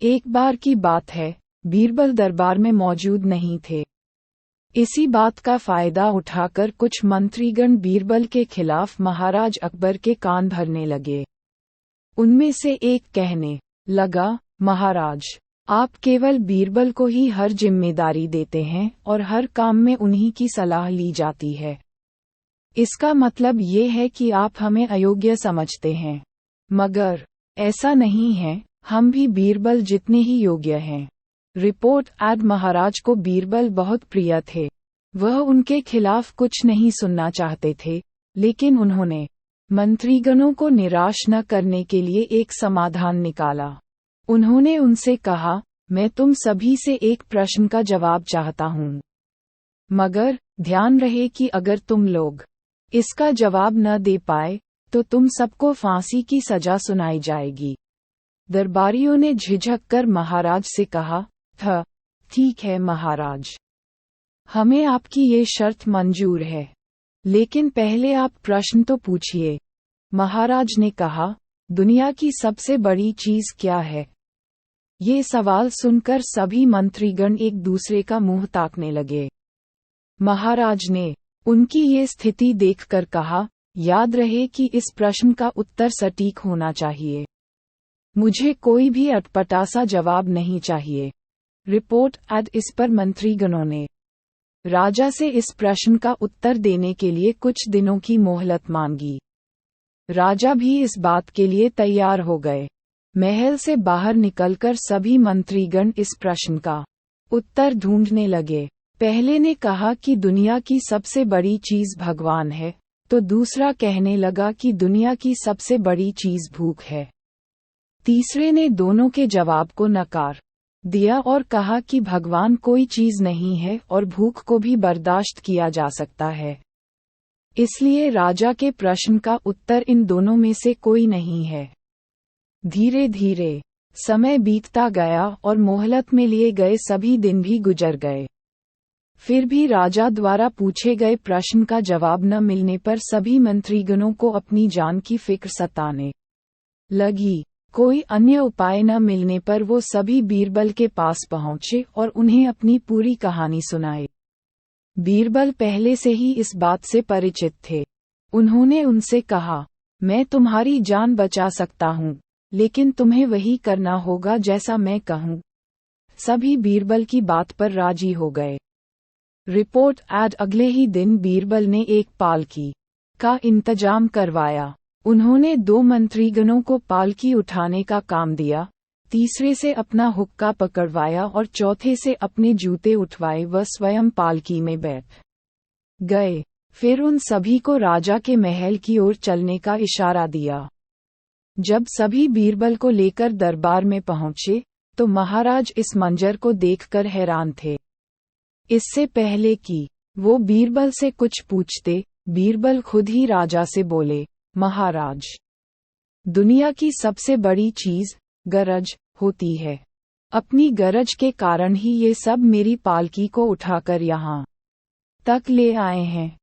एक बार की बात है, बीरबल दरबार में मौजूद नहीं थे। इसी बात का फायदा उठाकर कुछ मंत्रीगण बीरबल के खिलाफ महाराज अकबर के कान भरने लगे। उनमें से एक कहने लगा, महाराज, आप केवल बीरबल को ही हर जिम्मेदारी देते हैं और हर काम में उन्हीं की सलाह ली जाती है। इसका मतलब ये है कि आप हमें अयोग्य समझते हैं। मगर ऐसा नहीं है, हम भी बीरबल जितने ही योग्य हैं। रिपोर्ट एड महाराज को बीरबल बहुत प्रिय थे। वह उनके खिलाफ कुछ नहीं सुनना चाहते थे, लेकिन उन्होंने मंत्रीगणों को निराश न करने के लिए एक समाधान निकाला। उन्होंने उनसे कहा, मैं तुम सभी से एक प्रश्न का जवाब चाहता हूँ, मगर ध्यान रहे कि अगर तुम लोग इसका जवाब न दे पाए तो तुम सबको फांसी की सजा सुनाई जाएगी। दरबारियों ने झिझक कर महाराज से कहा, ठीक है महाराज, हमें आपकी ये शर्त मंजूर है, लेकिन पहले आप प्रश्न तो पूछिए। महाराज ने कहा, दुनिया की सबसे बड़ी चीज क्या है? ये सवाल सुनकर सभी मंत्रीगण एक दूसरे का मुंह ताकने लगे। महाराज ने उनकी ये स्थिति देखकर कहा, याद रहे कि इस प्रश्न का उत्तर सटीक होना चाहिए। मुझे कोई भी अटपटा सा जवाब नहीं चाहिए। रिपोर्ट एड इस पर मंत्रीगणों ने राजा से इस प्रश्न का उत्तर देने के लिए कुछ दिनों की मोहलत मांगी। राजा भी इस बात के लिए तैयार हो गए। महल से बाहर निकलकर सभी मंत्रीगण इस प्रश्न का उत्तर ढूंढने लगे। पहले ने कहा कि दुनिया की सबसे बड़ी चीज भगवान है, तो दूसरा कहने लगा कि दुनिया की सबसे बड़ी चीज भूख है। तीसरे ने दोनों के जवाब को नकार दिया और कहा कि भगवान कोई चीज नहीं है और भूख को भी बर्दाश्त किया जा सकता है। इसलिए राजा के प्रश्न का उत्तर इन दोनों में से कोई नहीं है। धीरे धीरे समय बीतता गया और मोहलत में लिए गए सभी दिन भी गुजर गए। फिर भी राजा द्वारा पूछे गए प्रश्न का जवाब न मिलने पर सभी मंत्रीगणों को अपनी जान की फिक्र सताने लगी। कोई अन्य उपाय न मिलने पर वो सभी बीरबल के पास पहुंचे और उन्हें अपनी पूरी कहानी सुनाई। बीरबल पहले से ही इस बात से परिचित थे। उन्होंने उनसे कहा, मैं तुम्हारी जान बचा सकता हूँ, लेकिन तुम्हें वही करना होगा जैसा मैं कहूँ। सभी बीरबल की बात पर राजी हो गए। रिपोर्ट एड अगले ही दिन बीरबल ने एक पालकी का इंतजाम करवाया। उन्होंने 2 मंत्रीगणों को पालकी उठाने का काम दिया, तीसरे से अपना हुक्का पकड़वाया और चौथे से अपने जूते उठवाए व स्वयं पालकी में बैठ गए। फिर उन सभी को राजा के महल की ओर चलने का इशारा दिया। जब सभी बीरबल को लेकर दरबार में पहुंचे, तो महाराज इस मंजर को देखकर हैरान थे। इससे पहले कि वो बीरबल से कुछ पूछते, बीरबल खुद ही राजा से बोले, महाराज, दुनिया की सबसे बड़ी चीज गरज होती है। अपनी गरज के कारण ही ये सब मेरी पालकी को उठाकर यहाँ तक ले आए हैं।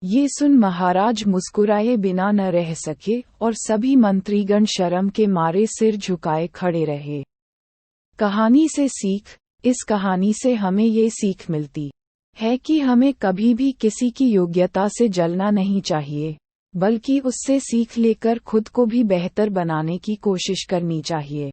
ये सुन महाराज मुस्कुराए बिना न रह सके और सभी मंत्रीगण शर्म के मारे सिर झुकाए खड़े रहे। कहानी से सीख। इस कहानी से हमें ये सीख मिलती है कि हमें कभी भी किसी की योग्यता से जलना नहीं चाहिए, बल्कि उससे सीख लेकर खुद को भी बेहतर बनाने की कोशिश करनी चाहिए।